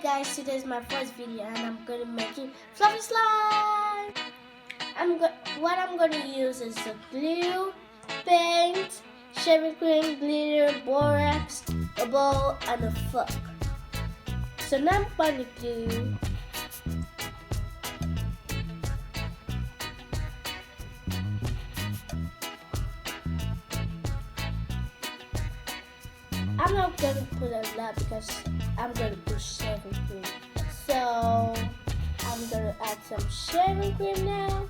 guys, today is my first video and I'm going to make it fluffy slime. What I'm going to use is the glue, paint, shaving cream, glitter, borax, a bowl, and a fork. So now I'm going to glue. I'm not going to put a lot because I'm going to put shaving cream. So I'm going to add some shaving cream now.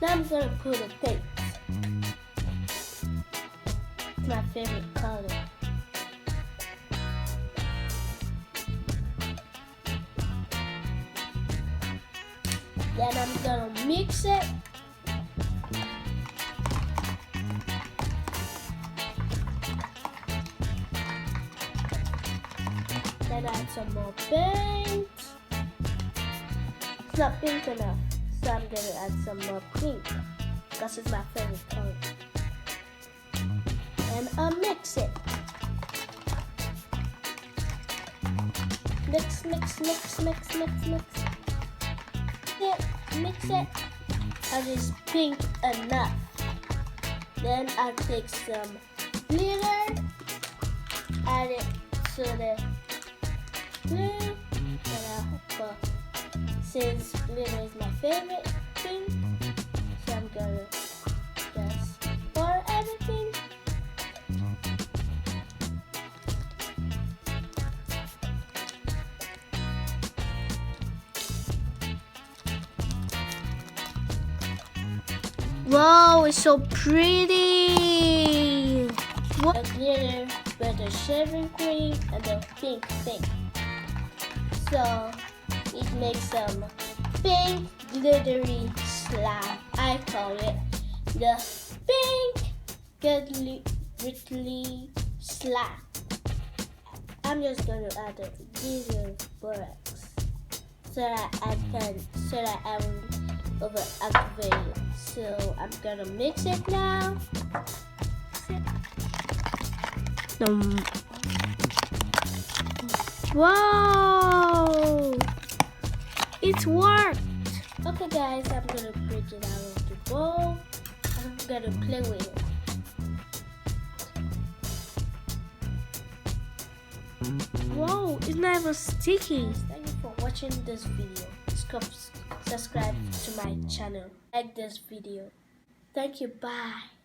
Now I'm going to put a paint. It's my favorite color. Then I'm gonna mix it. Then add some more paint. It's not pink enough, so I'm gonna add some more pink because it's my favorite color. And I'll mix it. Mix, mix, mix, mix, mix, mix. Mix it and it's pink enough. Then I'll take some glitter, add it to the glue, and since glitter is my favorite thing, so I'm gonna just pour everything. Wow, it's so pretty! The glitter with the shaving cream and the pink thing. So it makes some pink glittery slime. I call it the pink glittery slime. I'm just gonna add the glitter borax so that I will over activate it. So I'm gonna mix it now. Wow! It worked! Okay guys, I'm gonna bring it out of the bowl. I'm gonna play with it. Wow, it's not even sticky. Thank you for watching this video. Subscribe to my channel. Like this video. Thank you. Bye.